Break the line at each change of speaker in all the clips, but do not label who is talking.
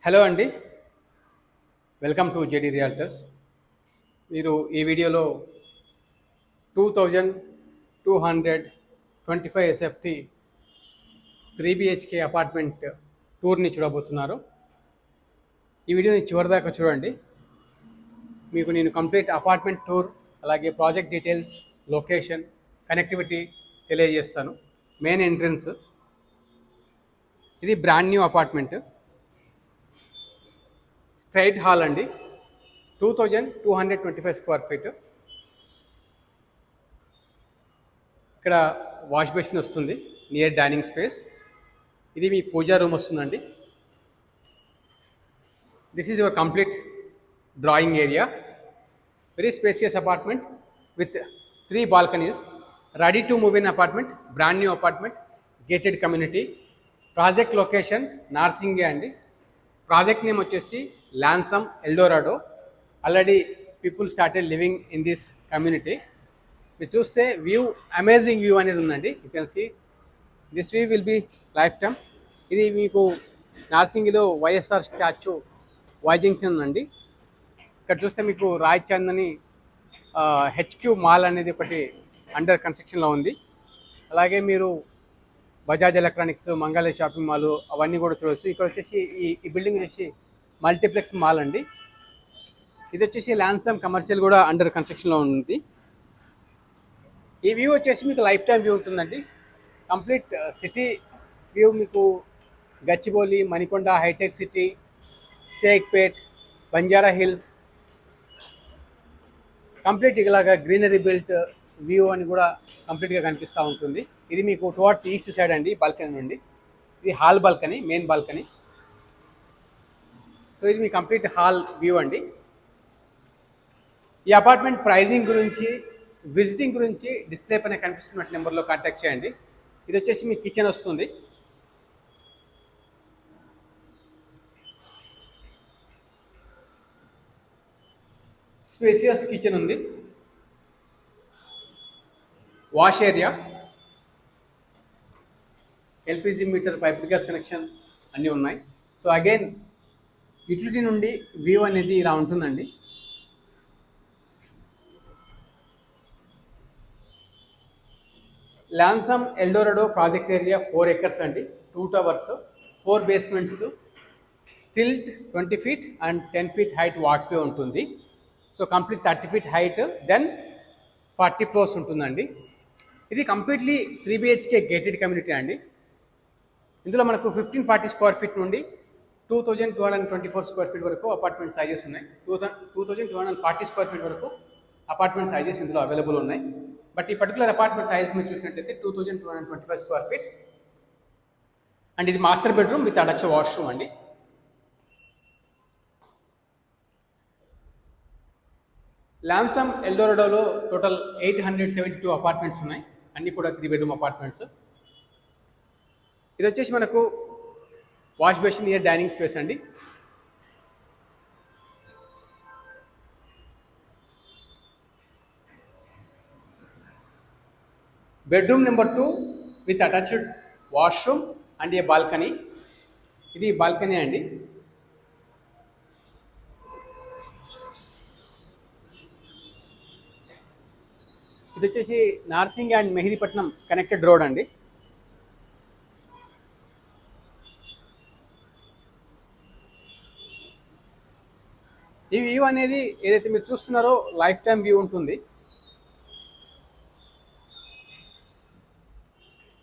Hello అండి. Welcome to JD realtors. మీరు ఈ వీడియోలో 2225 ఎస్ఎఫ్టీ 3 BHK అపార్ట్మెంట్ టూర్ని చూడబోతున్నారు. ఈ వీడియోని చివరిదాకా చూడండి. మీకు నేను కంప్లీట్ అపార్ట్మెంట్ టూర్, అలాగే ప్రాజెక్ట్ డీటెయిల్స్, లొకేషన్, కనెక్టివిటీ తెలియజేస్తాను. మెయిన్ ఎంట్రన్స్ ఇది brand new apartment, straight hall అండి. 2225 స్క్వేర్ ఫీట్. ఇక్కడ వాష్ బేసిన్ వస్తుంది, నియర్ డైనింగ్ స్పేస్. ఇది మీ పూజా రూమ్ వస్తుందండి. This is your complete drawing area. Very spacious apartment with 3 balconies. Ready to move in apartment, brand new apartment, gated community. Project location Narsingi అండి. Project name వచ్చేసి Lansum Eldorado. Already people started living in this community. మీరు చూస్తే view, amazing view అనేది ఉందండి. You can see this view will be life time. ఇది మీకు నార్సింగిలో YSR statue Y junction అండి. ఇక్కడ చూస్తే మీకు రాయ్ చందని హెచ్క్యూ మాల్ అనేది ఒకటి అండర్ కన్స్ట్రక్షన్లో ఉంది. అలాగే మీరు బజాజ్ ఎలక్ట్రానిక్స్, మంగళ షాపింగ్ మాల్ అవన్నీ కూడా చూడవచ్చు. ఇక్కడ వచ్చేసి ఈ బిల్డింగ్ వచ్చేసి మల్టీప్లెక్స్ మాల్ అండి. ఇది వచ్చేసి లాన్సమ్ కమర్షియల్ కూడా అండర్ కన్స్ట్రక్షన్లో ఉంది. ఈ వ్యూ వచ్చేసి మీకు లైఫ్ టైం వ్యూ ఉంటుందండి. కంప్లీట్ సిటీ వ్యూ మీకు గచ్చిబౌలి, మణికొండ, హైటెక్ సిటీ, షేక్పేట్, బంజారా హిల్స్, కంప్లీట్ ఇలాగా గ్రీనరీ బెల్ట్ వ్యూ అని కూడా కంప్లీట్గా కనిపిస్తూ ఉంటుంది. ఇది మీకు టువార్డ్స్ ఈస్ట్ సైడ్ అండి, బాల్కనీ నుండి. ఇది hall balcony, main balcony. So ఇది మీ కంప్లీట్ హాల్ వ్యూ అండి. ఈ అపార్ట్మెంట్ ప్రైజింగ్ గురించి, విజిటింగ్ గురించి డిస్ప్లే పైన కనిపిస్తున్న నెంబర్లో కాంటాక్ట్ చేయండి. ఇది వచ్చేసి మీ కిచెన్ వస్తుంది. స్పేసియస్ కిచెన్ ఉంది. Wash area, LPG meter, pipe gas connection అన్నీ ఉన్నాయి. సో అగైన్ యూటిలిటీ నుండి వ్యూ అనేది ఇలా ఉంటుందండి. Lansum Eldorado project area 4 acres అండి. 2 towers, 4 basements, stilt 20 feet and 10 feet height walkway ఉంటుంది. So complete 30 feet height, then 40 floors ఉంటుందండి. ఇది కంప్లీట్లీ 3 BHK గేటెడ్ కమ్యూనిటీ అండి. ఇందులో మనకు 1540 స్క్వేర్ ఫీట్ నుండి 2224 స్క్వేర్ ఫీట్ వరకు అపార్ట్మెంట్ సైజెస్ ఉన్నాయి. 2240 స్క్వేర్ ఫీట్ వరకు అపార్ట్మెంట్ సైజెస్ ఇందులో అవైలబుల్ ఉన్నాయి. బట్ ఈ పర్టికులర్ అపార్ట్మెంట్ సైజ్ మీరు చూసినట్టయితే 2225 స్క్వేర్ ఫీట్ అండ్ ఇది master bedroom with attach washroom అండి. లాన్సమ్ ఎల్డోరాడోలో టోటల్ 872 అపార్ట్మెంట్స్ ఉన్నాయి. అన్నీ కూడా 3 bedroom అపార్ట్మెంట్స్. ఇది వచ్చేసి మనకు wash basin, near dining space అండి. Bedroom number 2 with attached washroom and a balcony. ఇది బాల్కనీ అండి. ఇది వచ్చేసి Narsingi and Mehdipatnam connected road అండి. ఈ వ్యూ అనేది ఏదైతే మీరు చూస్తున్నారో లైఫ్ టైం వ్యూ ఉంటుంది.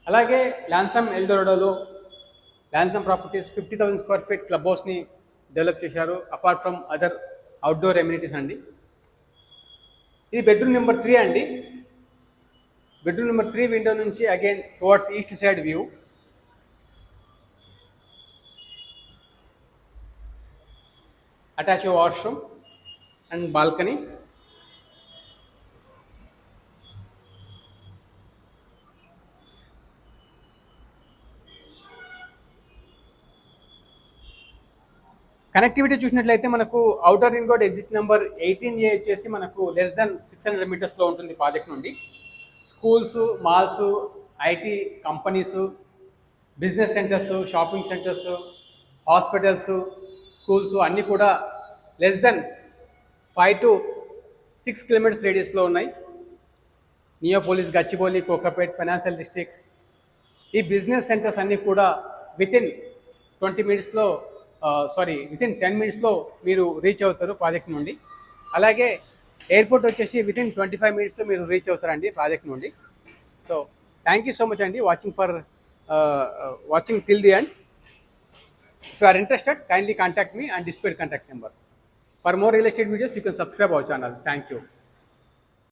అలాగే లాన్సమ్ ఎల్డోరాడోలో Lansum properties 50,000 square feet club హౌస్ని డెవలప్ చేశారు, apart from other outdoor amenities అండి. ఇది బెడ్రూమ్ నెంబర్ 3 అండి. బెడ్రూమ్ నెంబర్ 3 విండో నుంచి again towards east side view. Attach washroom and balcony. Connectivity చూసినట్లయితే మనకు outer ring road exit number 18A వచ్చేసి మనకు లెస్ దెన్ 600 మీటర్స్లో ఉంటుంది ప్రాజెక్ట్ నుండి. Schools, malls, IT companies, business centres, shopping centres, hospitals, schools అన్నీ కూడా less than 5 to 6 kilometres రేడియస్లో ఉన్నాయి. Neopolis, Gachibowli, Kokapet, financial district, ఈ బిజినెస్ సెంటర్స్ అన్నీ కూడా వితిన్ 20 మినిట్స్లో వితిన్ 10 మినిట్స్లో మీరు రీచ్ అవుతారు ప్రాజెక్ట్ నుండి. అలాగే ఎయిర్పోర్ట్ వచ్చేసి వితిన్ 25 మినిట్స్లో మీరు రీచ్ అవుతారండి ప్రాజెక్ట్ నుండి. So thank you so much అండి watching till the end. If you are interested, kindly contact me and displayed contact number. For more real estate videos, you can subscribe our channel. Thank you.